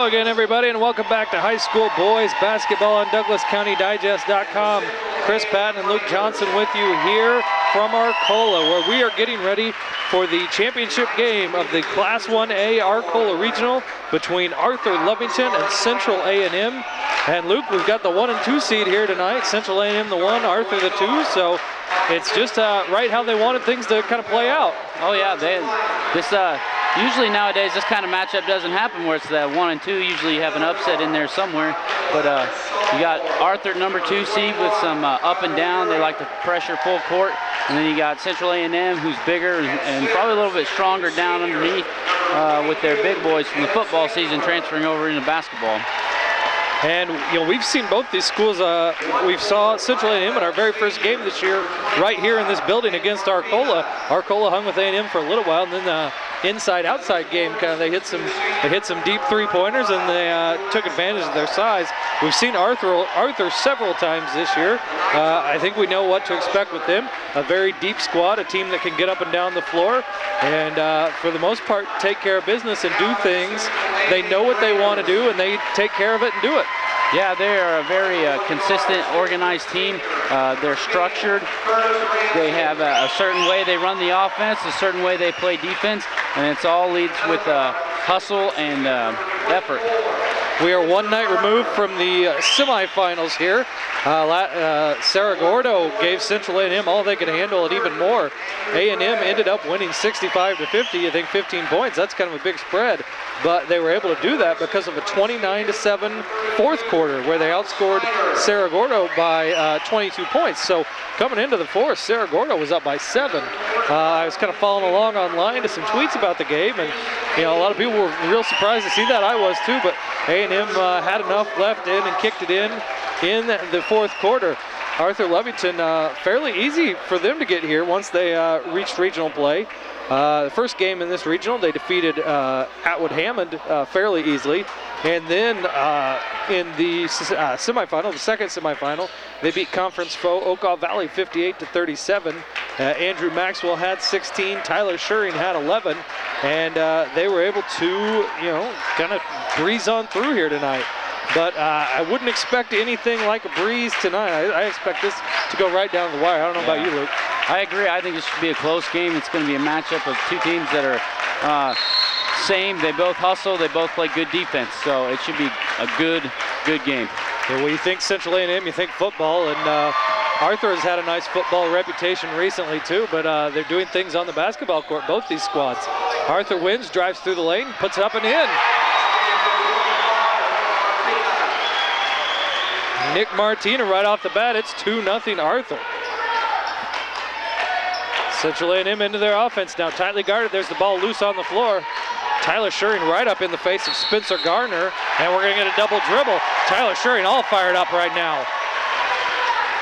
Hello again, everybody, and welcome back to high school boys basketball on DouglasCountyDigest.com. Chris Patton and Luke Johnson with you here from Arcola, where we are getting ready for the championship game of the Class 1A Arcola Regional between Arthur-Lovington and Central A&M. And Luke, we've got the 1 and 2 seed here tonight. Central A&M the 1, Arthur the 2. So it's just right how they wanted things to kind of play out. Oh yeah, usually nowadays this kind of matchup doesn't happen where it's the 1 and 2. Usually you have an upset in there somewhere. But you got Arthur number 2 seed with some up and down. They like to pressure full court. And then you got Central A&M, who's bigger and probably a little bit stronger down underneath with their big boys from the football season transferring over into basketball. And we've seen both these schools. We saw Central A&M in our very first game this year, right here in this building against Arcola. Arcola hung with A&M for a little while, and then inside-outside game, they hit some deep three-pointers, and they took advantage of their size. We've seen Arthur several times this year. I think we know what to expect with them. A very deep squad, a team that can get up and down the floor, and for the most part, take care of business and do things. They know what they want to do, and they take care of it and do it. Yeah, they are a very consistent, organized team. They're structured. They have a certain way they run the offense, a certain way they play defense, and it's all leads with hustle and effort. We are one night removed from the semifinals here. Cerro Gordo gave Central A&M all they could handle and even more. A&M ended up winning 65-50, I think 15 points. That's kind of a big spread. But they were able to do that because of a 29-7 fourth quarter where they outscored Cerro Gordo by 22 points. So coming into the fourth, Cerro Gordo was up by 7. I was kind of following along online to some tweets about the game, and a lot of people were real surprised to see that. I was too, but A&M had enough left in and kicked it in the fourth quarter. Arthur-Lovington, fairly easy for them to get here once they reached regional play. The first game in this regional, they defeated Atwood Hammond fairly easily. And then in the semifinal, the second semifinal, they beat conference foe Okaw Valley 58-37. Andrew Maxwell had 16, Tyler Schuring had 11, and they were able to, kind of breeze on through here tonight. But I wouldn't expect anything like a breeze tonight. I expect this to go right down the wire. I don't know about you, Luke. I agree. I think this should be a close game. It's going to be a matchup of two teams that are same. They both hustle. They both play good defense. So it should be a good game. Yeah, well, you think Central A&M, you think football, and Arthur has had a nice football reputation recently too, but they're doing things on the basketball court, both these squads. Arthur wins, drives through the lane, puts it up and in. Nick Martina right off the bat, it's 2-0 Arthur. Central A&M into their offense now, tightly guarded. There's the ball loose on the floor. Tyler Schuring right up in the face of Spencer Garner, and we're gonna get a double dribble. Tyler Schuring all fired up right now.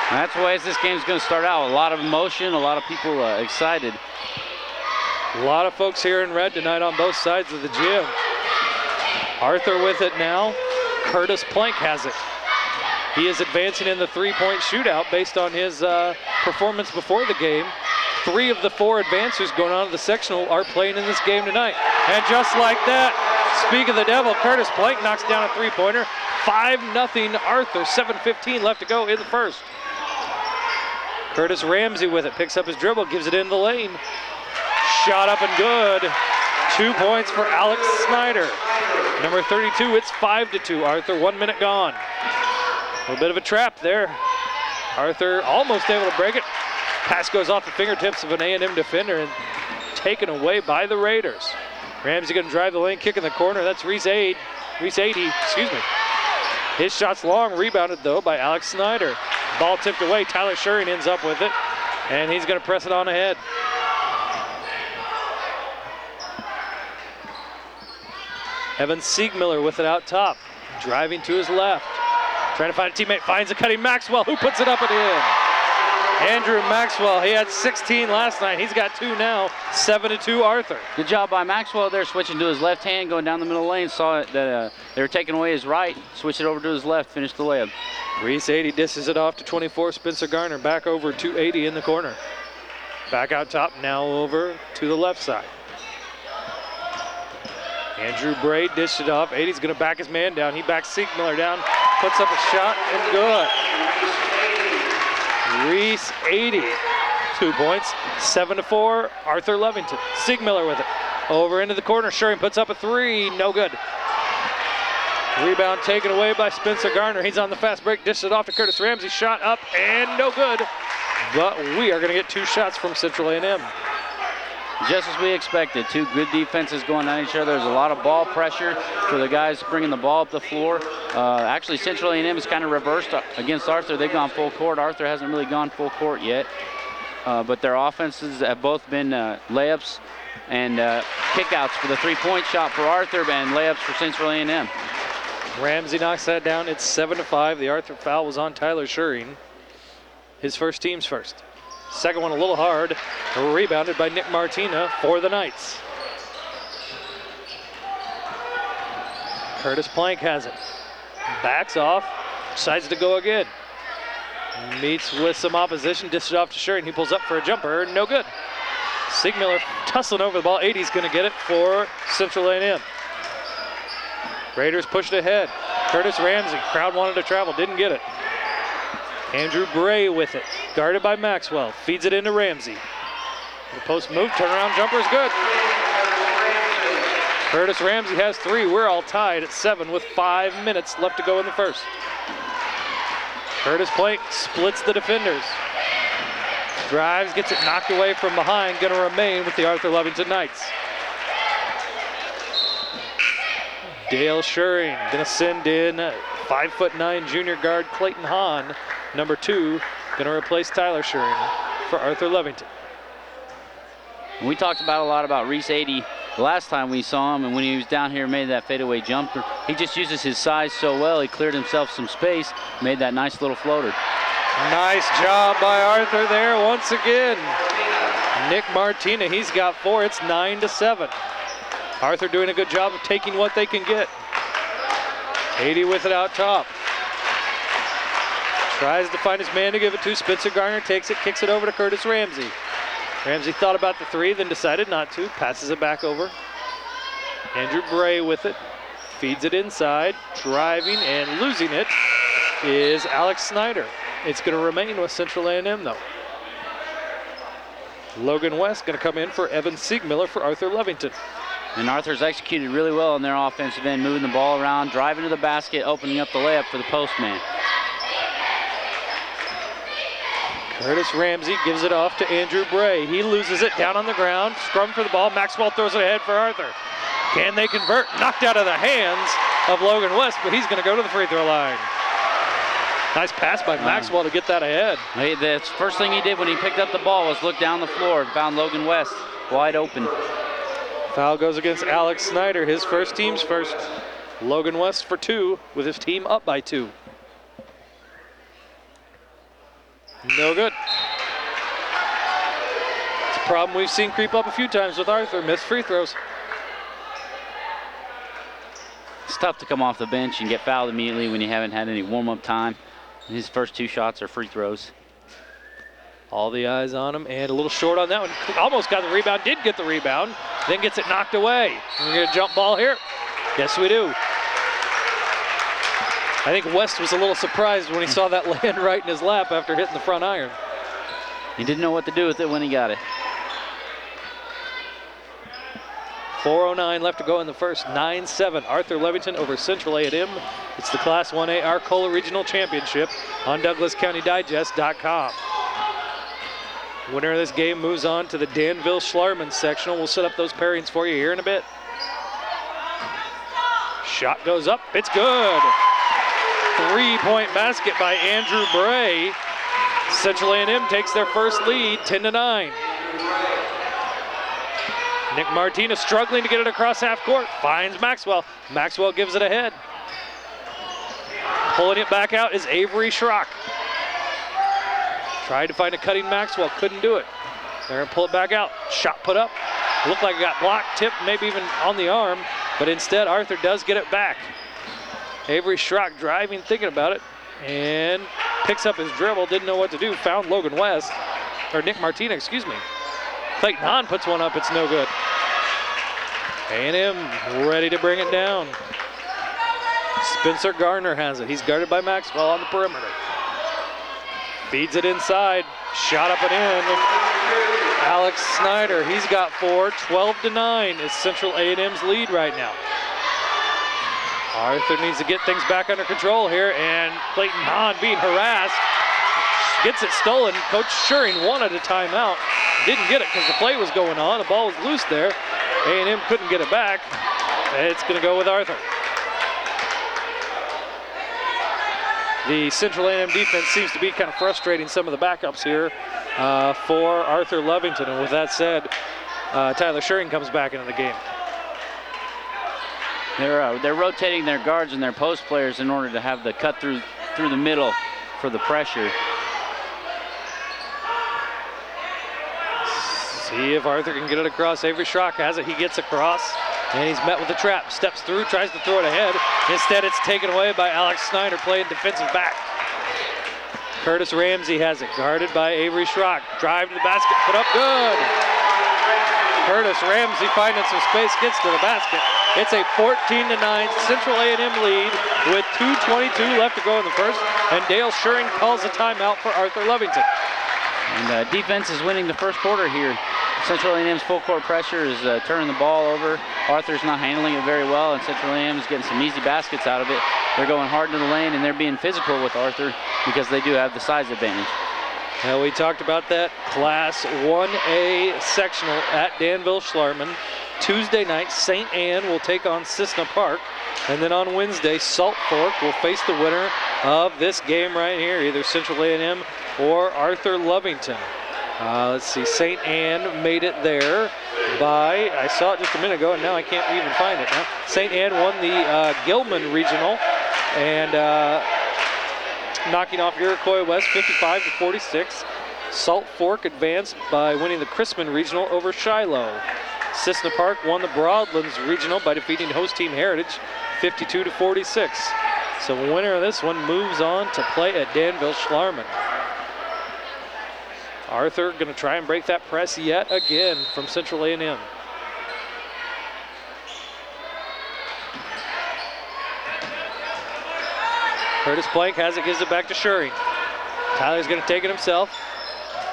That's the way this game's gonna start out. A lot of emotion, a lot of people excited. A lot of folks here in red tonight on both sides of the gym. Arthur with it now. Curtis Plank has it. He is advancing in the three-point shootout based on his performance before the game. 3 of the 4 advancers going on to the sectional are playing in this game tonight. And just like that, speak of the devil, Curtis Plank knocks down a three-pointer. 5-0 Arthur, 7:15 left to go in the first. Curtis Ramsey with it, picks up his dribble, gives it in the lane. Shot up and good. 2 points for Alex Snyder. Number 32, it's 5-2 Arthur, 1 minute gone. A little bit of a trap there. Arthur almost able to break it. Pass goes off the fingertips of an A&M defender and taken away by the Raiders. Ramsey gonna drive the lane, kick in the corner. That's Reese 80, excuse me. His shot's long, rebounded though by Alex Snyder. Ball tipped away, Tyler Schuring ends up with it, and he's gonna press it on ahead. Evan Siegmiller with it out top, driving to his left. Trying to find a teammate, finds a cutting Maxwell, who puts it up and in. Andrew Maxwell, he had 16 last night. He's got 2 now, 7-2 Arthur. Good job by Maxwell there, switching to his left hand, going down the middle lane. Saw that they were taking away his right, switched it over to his left, finished the layup. Reese 80 disses it off to 24, Spencer Garner back over to 80 in the corner. Back out top, now over to the left side. Andrew Bray dished it off. 80's going to back his man down. He backs Siegmiller down, puts up a shot, and good. Reese 80, 2 points, 7-4, Arthur-Lovington. Siegmiller with it. Over into the corner, Schuring puts up a 3, no good. Rebound taken away by Spencer Garner. He's on the fast break, dished it off to Curtis Ramsey. Shot up and no good. But we are going to get 2 shots from Central A&M. Just as we expected, 2 good defenses going at each other. There's a lot of ball pressure for the guys bringing the ball up the floor. Actually, Central A&M is kind of reversed against Arthur. They've gone full court. Arthur hasn't really gone full court yet. But their offenses have both been layups and kickouts for the 3-point shot for Arthur and layups for Central A&M. Ramsey knocks that down. It's 7-5. The Arthur foul was on Tyler Schuring. His first, team's first. Second one a little hard. Rebounded by Nick Martina for the Knights. Curtis Plank has it. Backs off. Decides to go again. Meets with some opposition. Dishes it off to Schuring. He pulls up for a jumper. No good. Siegmiller tussling over the ball. 80's going to get it for Central A&M. Raiders pushed ahead. Curtis Ramsey, crowd wanted to travel, didn't get it. Andrew Bray with it, guarded by Maxwell, feeds it into Ramsey. The post move, turnaround jumper is good. Curtis Ramsey has 3. We're all tied at 7 with 5 minutes left to go in the first. Curtis Plank splits the defenders. Drives, gets it knocked away from behind, gonna remain with the Arthur-Lovington Knights. Dale Schuring gonna send in 5'9" junior guard Clayton Hahn, number 2, gonna replace Tyler Schuring for Arthur-Lovington. We talked about a lot about Reese 80 the last time we saw him, and when he was down here made that fadeaway jumper. He just uses his size so well. He cleared himself some space, made that nice little floater. Nice job by Arthur there once again. Nick Martina, he's got 4. It's 9-7. Arthur doing a good job of taking what they can get. 80 with it out top. Tries to find his man to give it to. Spencer Garner takes it, kicks it over to Curtis Ramsey. Ramsey thought about the 3, then decided not to. Passes it back over. Andrew Bray with it. Feeds it inside. Driving and losing it is Alex Snyder. It's going to remain with Central A&M though. Logan West going to come in for Evan Siegmiller for Arthur-Lovington. And Arthur's executed really well on their offensive end, moving the ball around, driving to the basket, opening up the layup for the postman. Curtis Ramsey gives it off to Andrew Bray. He loses it down on the ground. Scrum for the ball. Maxwell throws it ahead for Arthur. Can they convert? Knocked out of the hands of Logan West, but he's going to go to the free throw line. Nice pass by Maxwell to get that ahead. The first thing he did when he picked up the ball was look down the floor and found Logan West wide open. Foul goes against Alex Snyder, his first, team's first. Logan West for 2 with his team up by 2. No good. It's a problem we've seen creep up a few times with Arthur, missed free throws. It's tough to come off the bench and get fouled immediately when you haven't had any warm-up time. His first 2 shots are free throws. All the eyes on him, and a little short on that one. Almost got the rebound, did get the rebound, then gets it knocked away. We're gonna jump ball here. Yes, we do. I think West was a little surprised when he saw that land right in his lap after hitting the front iron. He didn't know what to do with it when he got it. 4:09 left to go in the first. 9-7, Arthur-Lovington over Central A&M. It's the Class 1A Arcola Regional Championship on DouglasCountyDigest.com. Winner of this game moves on to the Danville-Schlarman sectional. We'll set up those pairings for you here in a bit. Shot goes up, it's good. 3-point basket by Andrew Bray. Central A&M takes their first lead, 10-9. Nick Martina struggling to get it across half court, finds Maxwell. Maxwell gives it ahead. Pulling it back out is Avery Schrock. Tried to find a cutting Maxwell, couldn't do it. They're gonna pull it back out. Shot put up. Looked like it got blocked, tipped, maybe even on the arm, but instead Arthur does get it back. Avery Schrock driving, thinking about it, and picks up his dribble, didn't know what to do, found Logan West, or Nick Martina, excuse me. Clayton Hahn puts one up, it's no good. A&M ready to bring it down. Spencer Garner has it. He's guarded by Maxwell on the perimeter. Feeds it inside. Shot up and in. Alex Snyder, he's got 4. 12-9 is Central A&M's lead right now. Arthur needs to get things back under control here, and Clayton Hahn being harassed. Gets it stolen. Coach Schuring wanted a timeout. Didn't get it because the play was going on. The ball was loose there. A&M couldn't get it back. It's going to go with Arthur. The Central A&M defense seems to be kind of frustrating some of the backups here for Arthur-Lovington. And with that said, Tyler Schuring comes back into the game. They're rotating their guards and their post players in order to have the cut through the middle for the pressure. See if Arthur can get it across. Avery Schrock has it. He gets across, and he's met with a trap. Steps through, tries to throw it ahead. Instead, it's taken away by Alex Snyder playing defensive back. Curtis Ramsey has it, guarded by Avery Schrock. Drive to the basket, put up good. Curtis Ramsey finding some space, gets to the basket. It's a 14-9 Central A&M lead with 2:22 left to go in the first, and Dale Schuring calls a timeout for Arthur-Lovington. And defense is winning the first quarter here. Central A&M's full court pressure is turning the ball over. Arthur's not handling it very well, and Central A&M is getting some easy baskets out of it. They're going hard into the lane, and they're being physical with Arthur because they do have the size advantage. Now, we talked about that Class 1A sectional at Danville-Schlarman. Tuesday night, St. Anne will take on Cissna Park. And then on Wednesday, Salt Fork will face the winner of this game right here, either Central A&M or Arthur-Lovington. Let's see, St. Anne made it there by, I saw it just a minute ago, and now I can't even find it now. St. Anne won the Gilman Regional, and knocking off Iroquois West 55-46. Salt Fork advanced by winning the Chrisman Regional over Shiloh. Cissna Park won the Broadlands Regional by defeating host team Heritage 52-46. So the winner of this one moves on to play at Danville-Schlarman. Arthur going to try and break that press yet again from Central A&M. Curtis Plank has it, gives it back to Schuring. Tyler's going to take it himself,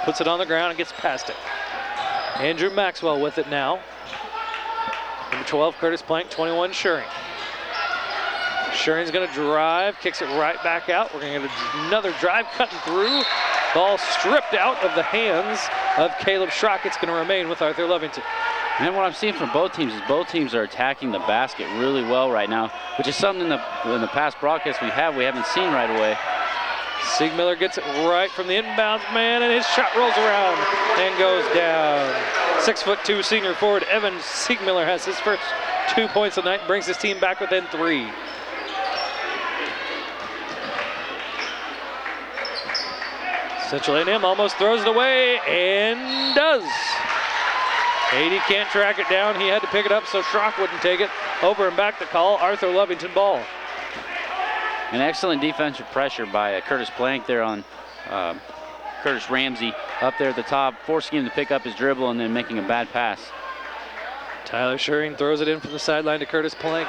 puts it on the ground and gets past it. Andrew Maxwell with it now. Number 12, Curtis Plank, 21, Schuring. Schuring's going to drive, kicks it right back out. We're going to get another drive cutting through. Ball stripped out of the hands of Caleb Schrock. It's going to remain with Arthur-Lovington. And what I'm seeing from both teams is both teams are attacking the basket really well right now, which is something in the past broadcasts we haven't seen right away. Siegmiller gets it right from the inbounds man, and his shot rolls around and goes down. 6'2" senior forward Evan Siegmiller has his first 2 points of the night and brings his team back within 3. Central A&M almost throws it away and does. 80 can't track it down. He had to pick it up so Schrock wouldn't take it. Over and back the call, Arthur-Lovington ball. An excellent defensive pressure by Curtis Plank there on Curtis Ramsey up there at the top, forcing him to pick up his dribble and then making a bad pass. Tyler Schuring throws it in from the sideline to Curtis Plank.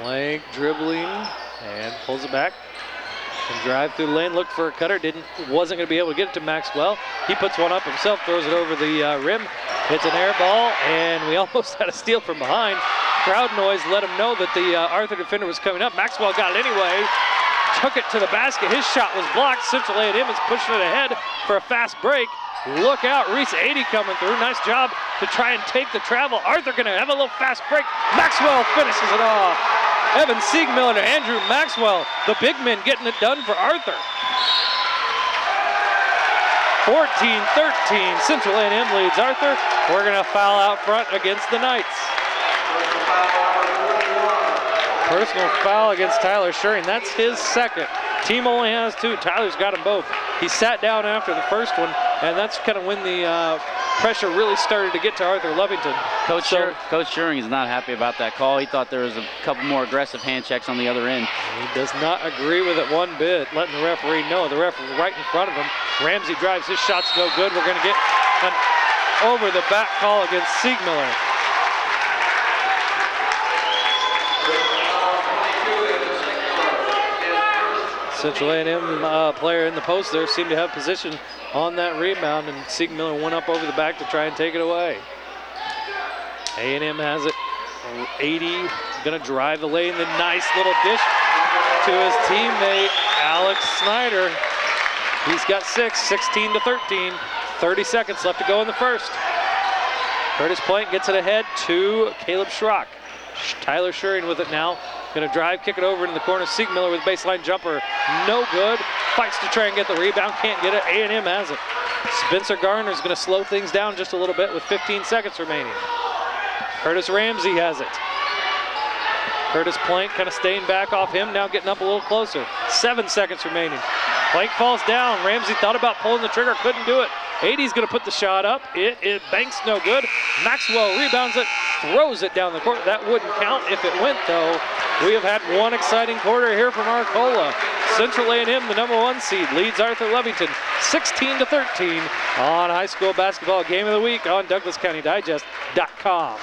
Plank dribbling and pulls it back. And drive through the lane, looked for a cutter, wasn't going to be able to get it to Maxwell. He puts one up himself, throws it over the rim. It's an air ball, and we almost had a steal from behind. Crowd noise let him know that the Arthur defender was coming up. Maxwell got it anyway, took it to the basket. His shot was blocked. Central A&M is pushing it ahead for a fast break. Look out, Reese 80 coming through. Nice job to try and take the travel. Arthur going to have a little fast break. Maxwell finishes it off. Evan Siegmiller and Andrew Maxwell, the big men getting it done for Arthur. 14-13, Central A&M leads Arthur. We're going to foul out front against the Knights. Personal foul against Tyler Schuring. That's his second. Team only has 2. Tyler's got them both. He sat down after the first one, and that's kind of when the pressure really started to get to Arthur-Lovington. Coach Schuring is not happy about that call. He thought there was a couple more aggressive hand checks on the other end. He does not agree with it one bit, letting the referee know. The referee right in front of him. Ramsey drives, his shot's no good. We're going to get over the back call against Siegmiller. Central A&M player in the post there seemed to have position on that rebound, and Siegmiller went up over the back to try and take it away. A&M has it. 80 gonna drive the lane. The nice little dish to his teammate Alex Snyder. He's got 6, 16 to 13. 30 seconds left to go in the first. Curtis Plank gets it ahead to Caleb Schrock. Tyler Schuring with it now. Gonna drive, kick it over into the corner. Siegmiller with a baseline jumper. No good. Fights to try and get the rebound. Can't get it. A&M has it. Spencer Garner's gonna slow things down just a little bit with 15 seconds remaining. Curtis Ramsey has it. Curtis Plank kind of staying back off him, now getting up a little closer. 7 seconds remaining. Plank falls down. Ramsey thought about pulling the trigger, couldn't do it. 80's gonna put the shot up. It banks no good. Maxwell rebounds it, throws it down the court. That wouldn't count if it went though. We have had one exciting quarter here from Arcola. Central A&M, the number 1 seed, leads Arthur-Lovington 16 to 13 on high school basketball game of the week on DouglasCountyDigest.com.